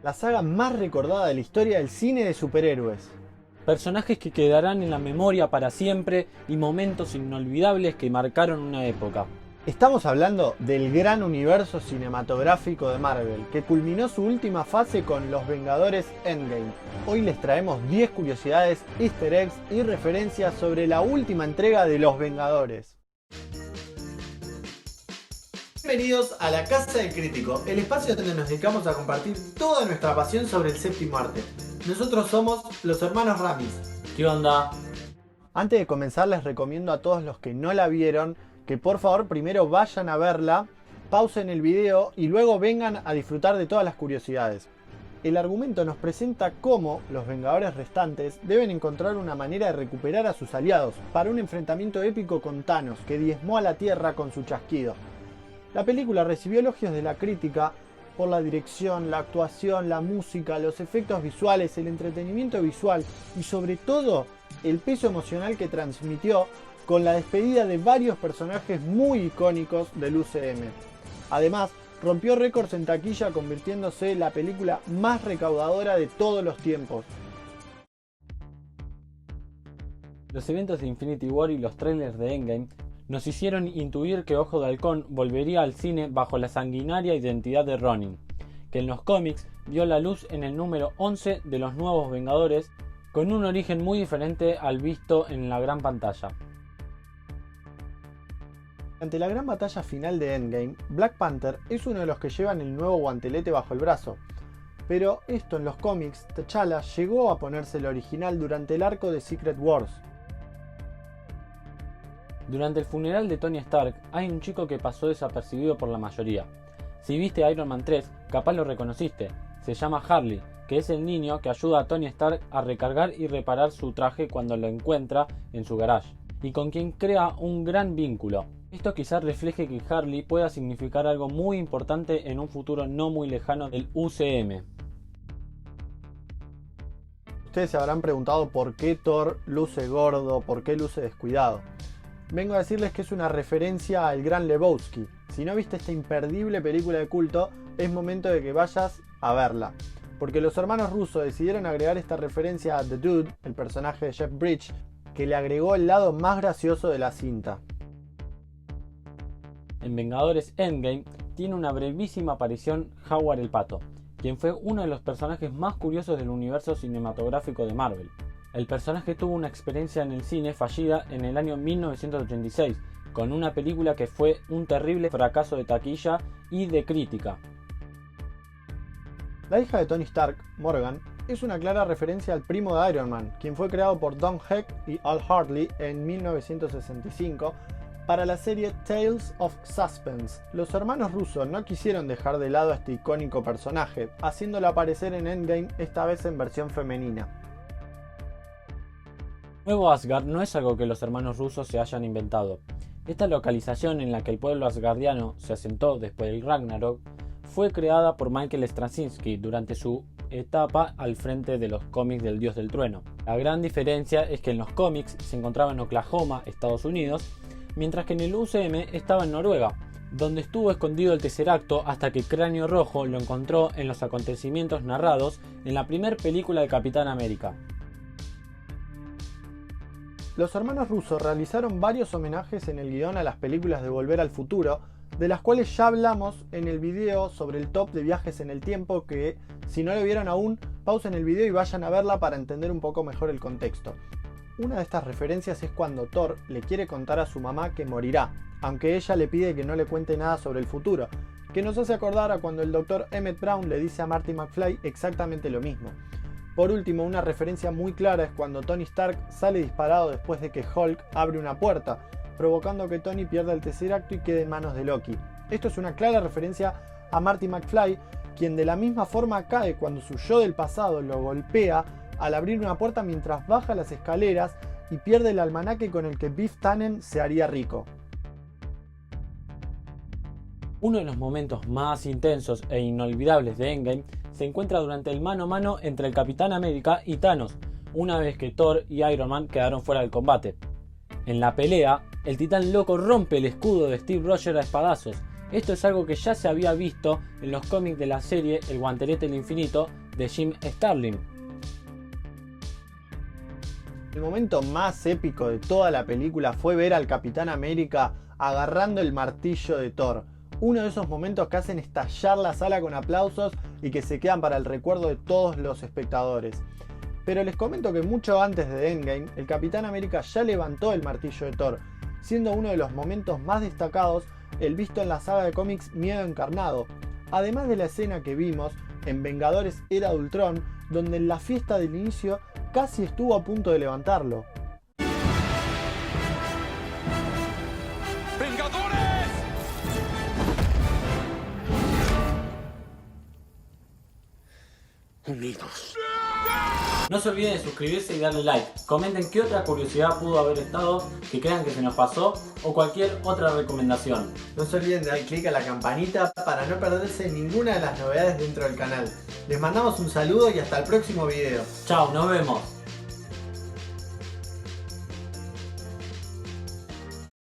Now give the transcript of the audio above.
la saga más recordada de la historia del cine de superhéroes. Personajes que quedarán en la memoria para siempre y momentos inolvidables que marcaron una época. Estamos hablando del gran universo cinematográfico de Marvel, que culminó su última fase con Los Vengadores Endgame. Hoy les traemos 10 curiosidades, easter eggs y referencias sobre la última entrega de Los Vengadores. Bienvenidos a la Casa del Crítico, el espacio donde nos dedicamos a compartir toda nuestra pasión sobre el séptimo arte. Nosotros somos los hermanos Ramis. ¿Qué onda? Antes de comenzar les recomiendo a todos los que no la vieron que por favor primero vayan a verla, pausen el video y luego vengan a disfrutar de todas las curiosidades. El argumento nos presenta cómo los Vengadores restantes deben encontrar una manera de recuperar a sus aliados para un enfrentamiento épico con Thanos que diezmó a la Tierra con su chasquido. La película recibió elogios de la crítica por la dirección, la actuación, la música, los efectos visuales, el entretenimiento visual y sobre todo el peso emocional que transmitió con la despedida de varios personajes muy icónicos del UCM. Además, rompió récords en taquilla convirtiéndose en la película más recaudadora de todos los tiempos. Los eventos de Infinity War y los trailers de Endgame nos hicieron intuir que Ojo de Halcón volvería al cine bajo la sanguinaria identidad de Ronin, que en los cómics vio la luz en el número 11 de los Nuevos Vengadores, con un origen muy diferente al visto en la gran pantalla. Ante la gran batalla final de Endgame, Black Panther es uno de los que llevan el nuevo guantelete bajo el brazo. Pero esto en los cómics, T'Challa llegó a ponerse el original durante el arco de Secret Wars. Durante el funeral de Tony Stark hay un chico que pasó desapercibido por la mayoría. Si viste Iron Man 3, capaz lo reconociste. Se llama Harley, que es el niño que ayuda a Tony Stark a recargar y reparar su traje cuando lo encuentra en su garage, y con quien crea un gran vínculo. Esto quizás refleje que Harley pueda significar algo muy importante en un futuro no muy lejano del UCM. Ustedes se habrán preguntado por qué Thor luce gordo, por qué luce descuidado. Vengo a decirles que es una referencia al Gran Lebowski. Si no viste esta imperdible película de culto, es momento de que vayas a verla. Porque los hermanos Russo decidieron agregar esta referencia a The Dude, el personaje de Jeff Bridges, que le agregó el lado más gracioso de la cinta. En Vengadores Endgame tiene una brevísima aparición Howard el Pato, quien fue uno de los personajes más curiosos del universo cinematográfico de Marvel. El personaje tuvo una experiencia en el cine fallida en el año 1986, con una película que fue un terrible fracaso de taquilla y de crítica. La hija de Tony Stark, Morgan, es una clara referencia al primo de Iron Man, quien fue creado por Don Heck y Al Hartley en 1965 para la serie Tales of Suspense. Los hermanos Russo no quisieron dejar de lado a este icónico personaje, haciéndolo aparecer en Endgame, esta vez en versión femenina. Nuevo Asgard no es algo que los hermanos rusos se hayan inventado. Esta localización en la que el pueblo asgardiano se asentó después del Ragnarok fue creada por Michael Straczynski durante su etapa al frente de los cómics del Dios del Trueno. La gran diferencia es que en los cómics se encontraba en Oklahoma, Estados Unidos, mientras que en el UCM estaba en Noruega, donde estuvo escondido el Tesseracto hasta que Cráneo Rojo lo encontró en los acontecimientos narrados en la primera película de Capitán América. Los hermanos Russo realizaron varios homenajes en el guión a las películas de Volver al Futuro, de las cuales ya hablamos en el video sobre el top de viajes en el tiempo, que si no lo vieron aún, pausen el video y vayan a verla para entender un poco mejor el contexto. Una de estas referencias es cuando Thor le quiere contar a su mamá que morirá, aunque ella le pide que no le cuente nada sobre el futuro, que nos hace acordar a cuando el Dr. Emmett Brown le dice a Marty McFly exactamente lo mismo. Por último, una referencia muy clara es cuando Tony Stark sale disparado después de que Hulk abre una puerta, provocando que Tony pierda el Tesseracto y quede en manos de Loki. Esto es una clara referencia a Marty McFly, quien de la misma forma cae cuando su yo del pasado lo golpea al abrir una puerta mientras baja las escaleras y pierde el almanaque con el que Biff Tannen se haría rico. Uno de los momentos más intensos e inolvidables de Endgame se encuentra durante el mano a mano entre el Capitán América y Thanos, una vez que Thor y Iron Man quedaron fuera del combate. En la pelea, el titán loco rompe el escudo de Steve Rogers a espadazos Esto es algo que ya se había visto en los cómics de la serie El Guantelete del Infinito de Jim Starlin. El momento más épico de toda la película fue ver al Capitán América agarrando el martillo de Thor. Uno de esos momentos que hacen estallar la sala con aplausos y que se quedan para el recuerdo de todos los espectadores. Pero les comento que mucho antes de Endgame, el Capitán América ya levantó el martillo de Thor, siendo uno de los momentos más destacados el visto en la saga de cómics Miedo Encarnado, además de la escena que vimos en Vengadores Era de Ultron, donde en la fiesta del inicio casi estuvo a punto de levantarlo. ¡Vengadores! Unidos. No se olviden de suscribirse y darle like. Comenten qué otra curiosidad pudo haber estado que crean que se nos pasó o cualquier otra recomendación. No se olviden de dar clic a la campanita para no perderse ninguna de las novedades dentro del canal. Les mandamos un saludo y hasta el próximo video. Chao, nos vemos.